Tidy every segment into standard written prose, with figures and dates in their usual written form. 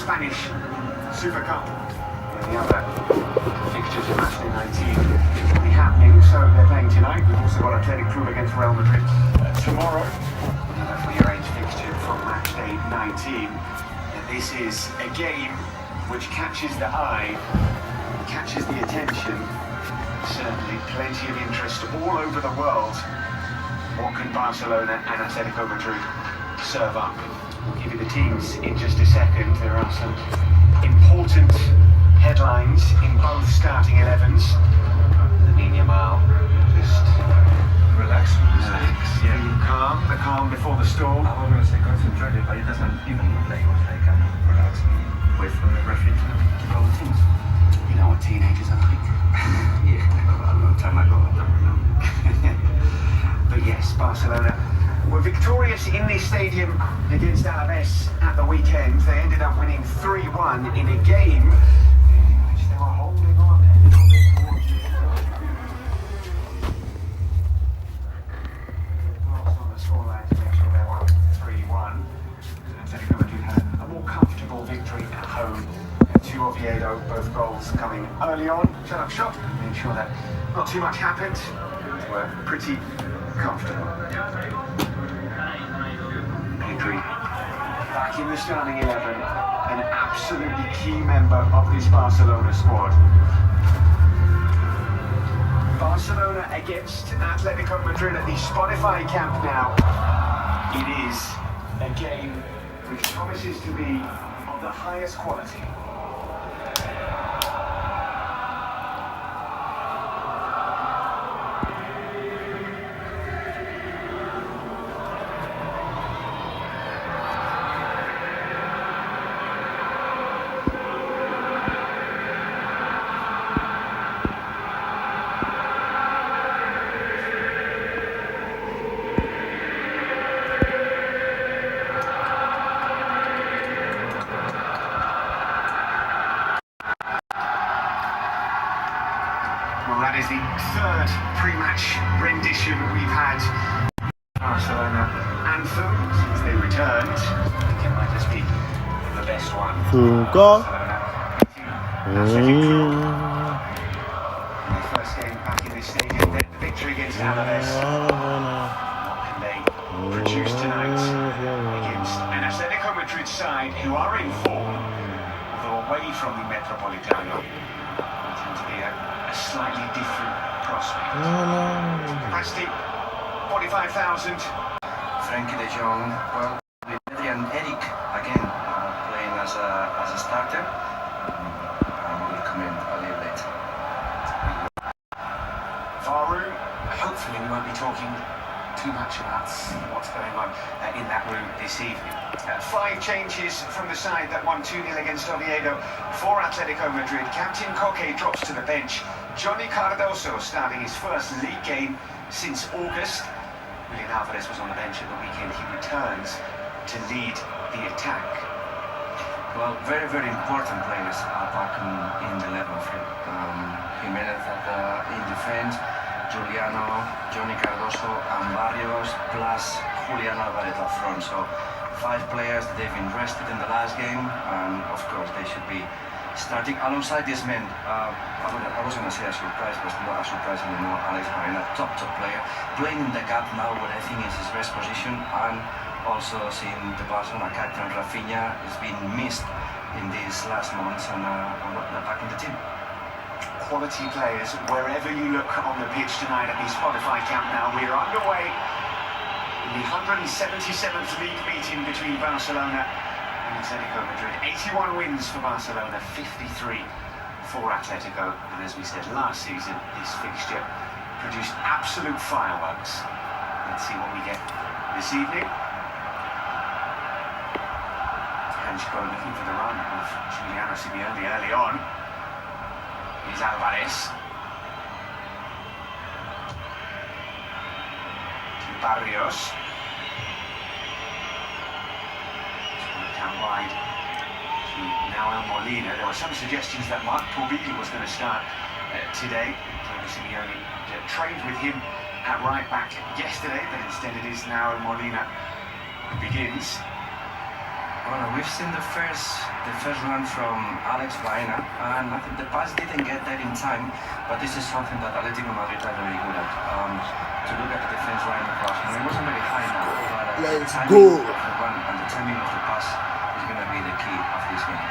Spanish Super Cup. And the other fixtures in match day 19 will be happening, so they're playing tonight. We've also got Athletic Club against Real Madrid tomorrow. Another fully arranged fixture from match day 19. And this is a game which catches the eye, catches the attention. Certainly plenty of interest all over the world. What can Barcelona and Atletico Madrid serve up? We'll give you the teams in just a second. There are some important headlines in both starting 11s. Lamine Yamal just relax. Calm, the calm before the storm. I was going to say concentrated, but he doesn't even play what they can relax and wait for the referee to keep all the teams. You know what teenagers are like? Yeah, a long time ago, I don't remember. But yes, Barcelona were victorious in this stadium against Alaves at the weekend. They ended up winning 3-1 in a game in which they were holding on a little bit towards the end. On the scoreline to make sure they won 3-1. Atletico Madrid had a more comfortable victory at home to Oviedo, both goals coming early on. Shut up shop, made sure that not too much happened. They were pretty comfortable. Pedri back in the starting 11, an absolutely key member of this Barcelona squad. Barcelona against Atletico Madrid at the Spotify Camp now. It is a game which promises to be of the highest quality. Well, that is the third pre-match rendition we've had. Barcelona anthem since they returned. I think it might just be the best one. Their first game back in this stadium, the victory against Alaves. What can they produce tonight against an Atletico Madrid side who are in form, although away from the Metropolitano? A slightly different prospect. Capacity 45,000. Frankie de Jong, well, with Pedri and Eric again playing as a starter. I will comment a little bit. Varu, hopefully we won't be talking too much about what's going on in that room this evening. 5 changes from the side that won 2-0 against Oviedo for Atletico Madrid. Captain Koke drops to the bench. Johnny Cardoso starting his first league game since August. Julian Alvarez was on the bench at the weekend. He returns to lead the attack. Well, very, very important players are back in the level field. Jimenez in defense, Juliano, Johnny Cardoso and Barrios, plus Julian Alvarez up front. So 5 players that they've been rested in the last game, and of course they should be starting alongside these men. I was going to say a surprise, but not a surprise anymore. Alex Marina, top player, playing in the gap now, what I think is his best position, and also seeing the Barcelona captain Rafinha has been missed in these last months, and they're back in the team. Quality players wherever you look on the pitch tonight at the Spotify Camp now. We're underway in the 177th league meeting between Barcelona and Atletico Madrid. 81 wins for Barcelona, 53 for Atletico. And as we said last season, this fixture produced absolute fireworks. Let's see what we get this evening. Hanchko looking for the run of Giuliano Simeone early on. Here's Alvarez. To Barrios. Down wide to now Molina. There were some suggestions that Marc Porbillo was going to start today. Simeone trained with him at right back yesterday, but instead it is now Molina who begins. Well, we've seen the first run from Alex Baena, and I think the pass didn't get there in time, but this is something that Atletico Madrid are very good at. To look at the defense line across, and it wasn't very high now, but the timing of the run and the timing of the pass is going to be the key of this game.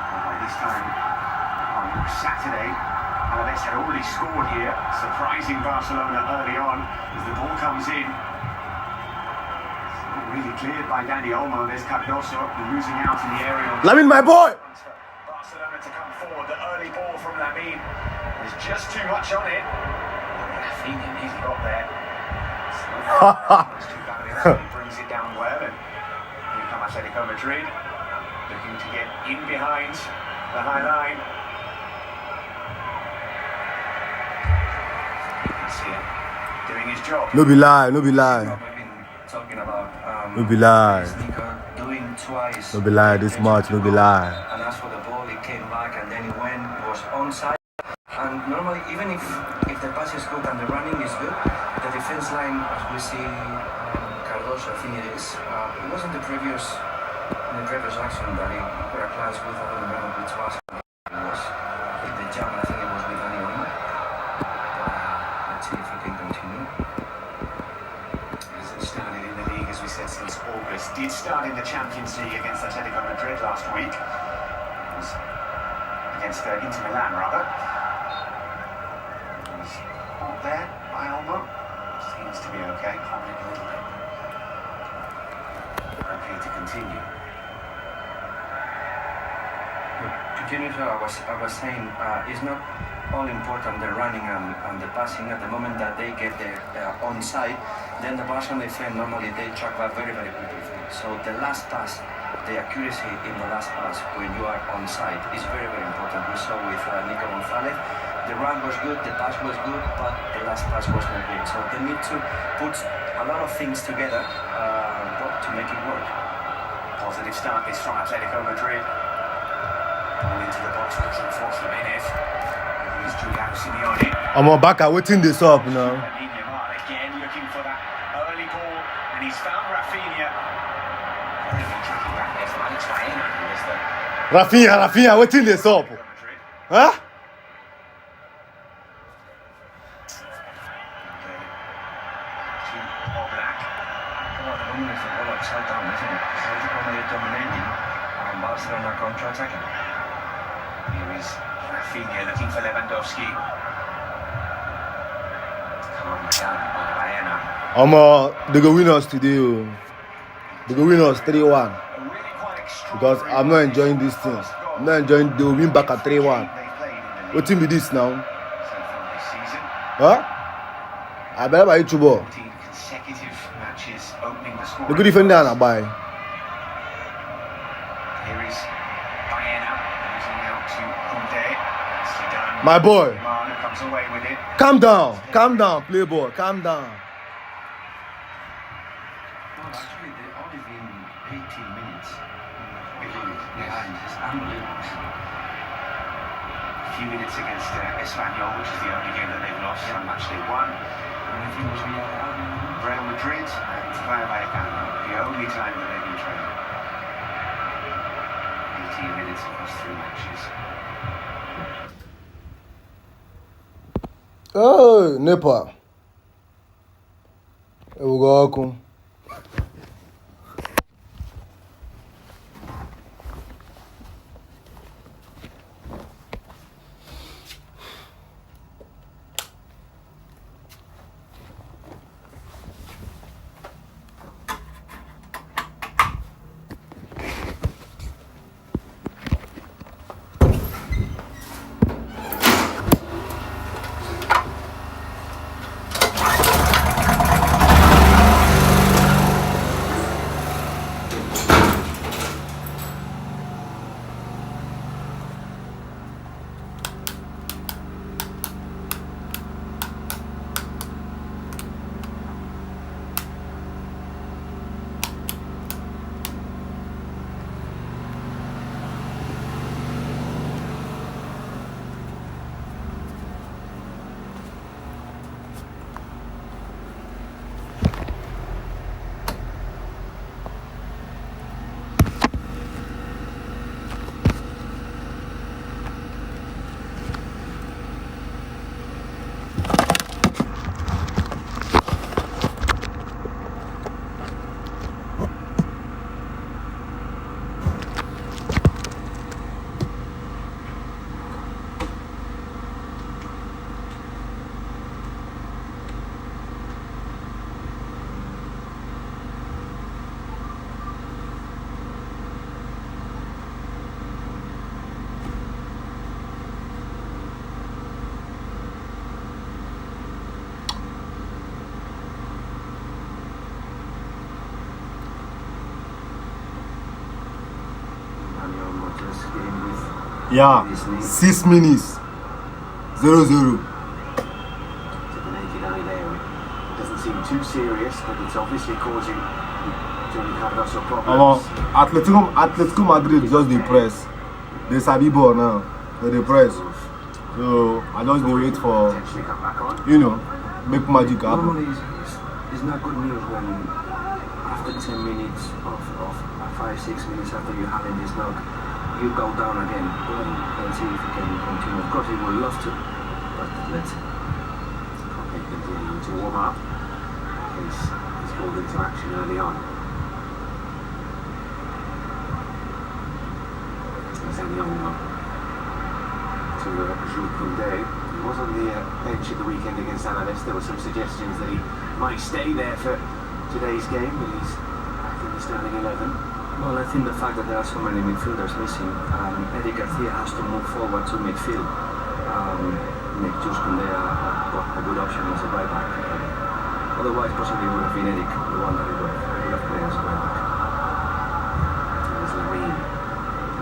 Well, by this time on Saturday, Alaves had already scored here, surprising Barcelona early on as the ball comes in. Really cleared by Dani Olmo. There's Cardoso losing out in the area. Lamine, my boy! Barcelona to come forward. The early ball from Lamine. There's just too much on it. Rafinha nearly got there. He brings it down well, and here come Atletico Madrid, looking to get in behind the high line. You can see him doing his job. No be lie, no be lie. Talking about No be lie. Nico doing twice. No be lie, this much, no be lie. And as for the ball, it came back and then it went, was onside. And normally, even if the pass is good and the running is good, the defense line, as we see Cardoso, I think it is, it was in the previous action that he put a class with, I don't remember which was. It was the jump, I think it was with Dani Olmo. Let's see if we can continue. Started in the league, as we said, since August. Did start in the Champions League against Atletico Madrid last week. It was against Inter Milan, rather. It was out there by Olmo. Seems to be okay. Hobbling a little bit. Okay to continue. Continue to, I was saying, it's not all important the running and the passing. At the moment that they get there onside, then the Barcelona defense normally they track back very, very quickly. So the last pass, the accuracy in the last pass when you are onside is very, very important. We saw with Nico Gonzalez, the run was good, the pass was good, but the last pass was not good. So they need to put a lot of things together to make it work. Positive start this from Atletico Madrid. Ball into the box, looking for Jimenez. Here's Juliano Simeone. I'm on back, I'm waiting this up now. Again looking for that early ball, and he's found Rafinha. Very good tracking back there from Alex Baena, who is the Rafinha, waiting this up. Madrid. Huh? To Oblak. Well, the moment is the ball upside down, isn't it? Atletico Madrid dominating and Barcelona counter-attacking. Here is Rafinha looking for Lewandowski. Calmed down by Baena. They go win us today. Oh. They go win us 3-1. Really quite extraordinary. Because I'm not enjoying this thing. I'm not enjoying, they will win back at 3-1. They played in the league What team be this now? so far this season. Huh? I better buy you ball. 14 consecutive matches opening the score. The good defender and I buy. Here is Baena losing out to Kunde. Nicely done. My boy. Manu comes away with it. Calm down, play ball, calm down. Well, actually, they've only been 18 minutes behind. It's unbelievable. A few minutes against Espanyol, which is the only game that they've lost from match they won. And I think it was Real Madrid and Rayo Vallecano, the only time that they've been trailing. 18 minutes across 3 matches. Oh, Nepa. Here we go. just getting with Yeah, his knee. 6 minutes. 0-0. To the naked eye there, it doesn't seem too serious, but it's obviously causing Johnny Cardoso problems. Atletico Madrid just the press. They sabi ball now. They press. So I just dey wait for, Potentially come back on. you know, make magic happen. Normally, it's not good news when after 10 minutes of 5-6 minutes after you having this knock, you go down again. Well, let's see if we can continue. Of course, we would love to, but let's see. Okay, continuing to warm up. He's called into action early on. To Jules Koundé. He was on the bench at the weekend against Alaves. There were some suggestions that he might stay there for today's game, but he's back in the starting 11. Well, I think the fact that there are so many midfielders missing, Eric Garcia has to move forward to midfield, make Jules Koundé a good option as a right back. Otherwise, possibly it would have been Eric, the one that would have played as a right back. There's Lamine,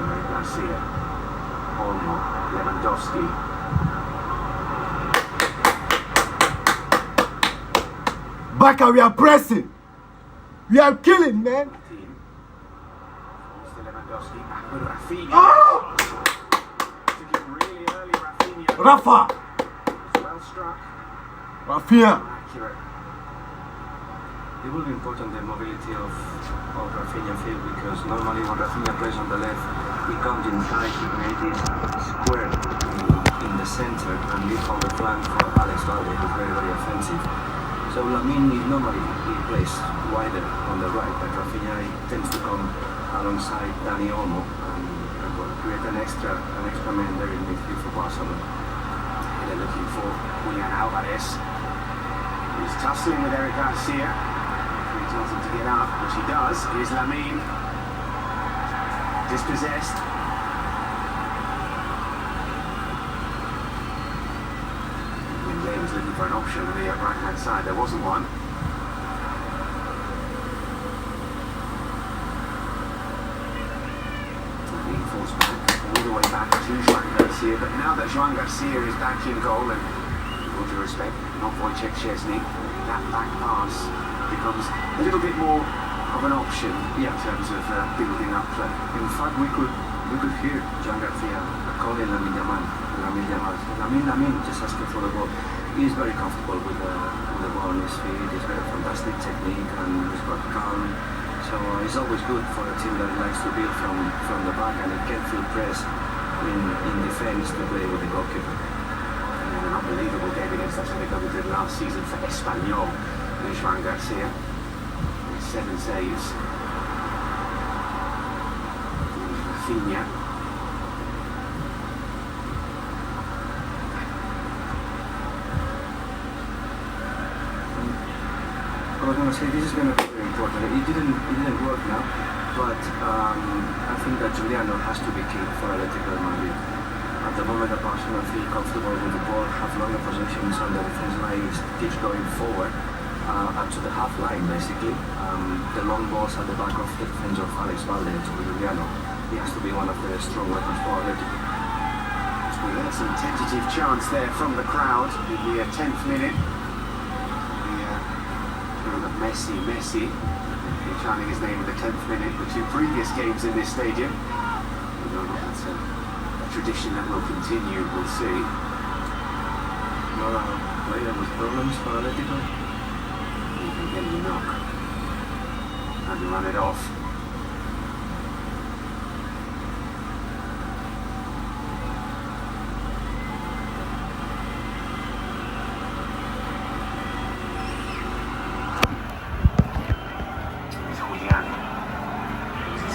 Eric Garcia, Olmo, Lewandowski. Baka, we are pressing. We are killing, man. Mr. Lewandowski back with Rafinha. Ah! Took it really early, Rafinha. Rafa. Was well struck. Rafinha. Accurate. It will be important the mobility of Rafinha field, because normally when Rafinha plays on the left, he comes inside to create this square in the center and leave all the flank for Alex Valde, who's very, very offensive. So Lamine is normally he plays wider on the right, but Rafinha tends to come alongside Dani Olmo and will create an extra man there in midfield for Barcelona. They're looking for Julian Alvarez. He's tussling with Eric Garcia. He tells him to get up, which he does. Here's Lamine. Dispossessed. Koundé was looking for an option on the right-hand side. There wasn't one. Lamine falls back, all the way back to Joan Garcia. But now that Joan Garcia is back in goal, and with all due respect, not Wojciech Szczesny, that back pass becomes a little bit more of an option in terms of building up play. In fact, we could hear Joan Garcia calling Lamine Yamal. Lamine, just asking for the ball. He is very comfortable with the ball on his feet. He's got a fantastic technique and he's got calm. So it's always good for a team that likes to build from the back and it can feel pressed in defense to play with the goalkeeper. And an unbelievable game against Atletico Madrid last season for Espanyol. And Joan Garcia with 7 saves. Rafinha. I was going to say this is going to be very important. It didn't work now, but I think that Juliano has to be key for Atletico Madrid. At the moment, that Barcelona feel comfortable with the ball, have longer possessions, and the defense line keeps going forward up to the half line, basically. The long balls at the back of the defense of Alex Valde to Juliano. He has to be one of the strong weapons for Atletico. We had some tentative chance there from the crowd in the 10th minute. Messi, chanting his name in the 10th minute, the 2 previous games in this stadium. We know that's a tradition that will continue, we'll see. No player with problems for Atletico. Even getting a knock. And run it off.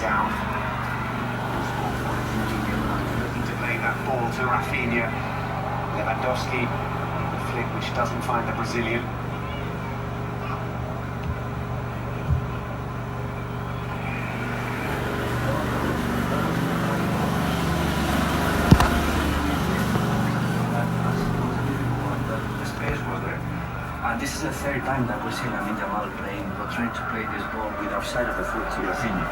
Out. Looking to play that ball to Rafinha. Lewandowski, the flick which doesn't find the Brazilian. The space was there. And this is the 3rd time that we see Lamine Yamal playing, but trying to play this ball with outside of the foot to Rafinha.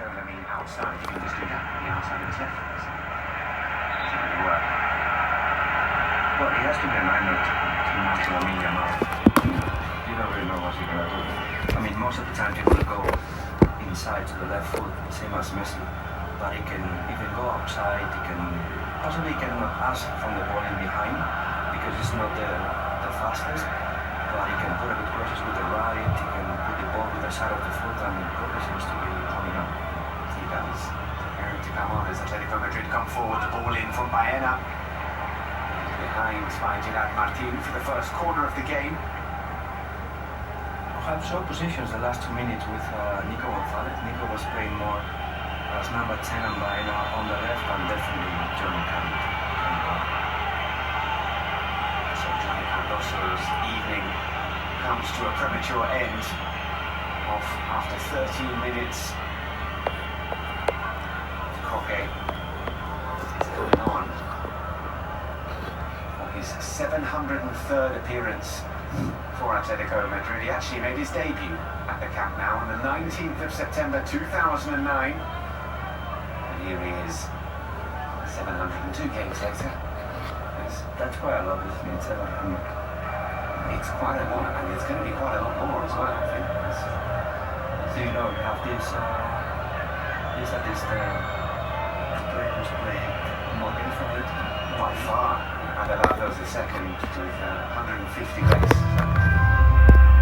show them the outside. You can just do that on the outside of his left. Doesn't really work. Well, he has to be reminded to move to Lamine Yamal. You don't really know what he's going to do. I mean, most of the time he will go inside to the left foot, same as Messi. But he can go outside, possibly he cannot ask from the ball in behind, because it's not the fastest. But he can put a good crosses with the right, he can put the ball with the side of the foot, and it probably seems to be coming up. He does. Preparing to come on as Atletico Madrid come forward. The ball in from Baena. Behind by Gerard Martin for the first corner of the game. We have shown positions the last 2 minutes with Nico Gonzalez. Nico was playing more as number 10 and Baena on the left, and definitely Johnny can go. So Johnny Cardoso's evening comes to a premature end after 13 minutes. Koke is coming on for his 703rd appearance for Atletico Madrid. He actually made his debut at the Camp Nou on the 19th of September 2009. And here he is, 702 games later. That's quite a lot, isn't it? 700. It's quite a lot, and it's going to be quite a lot more as well, I think. Do you know, we have this at this players play more games from it? By far. Adelanto's the second with 150 less.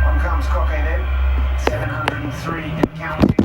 On comes Koke then, 703 and counting.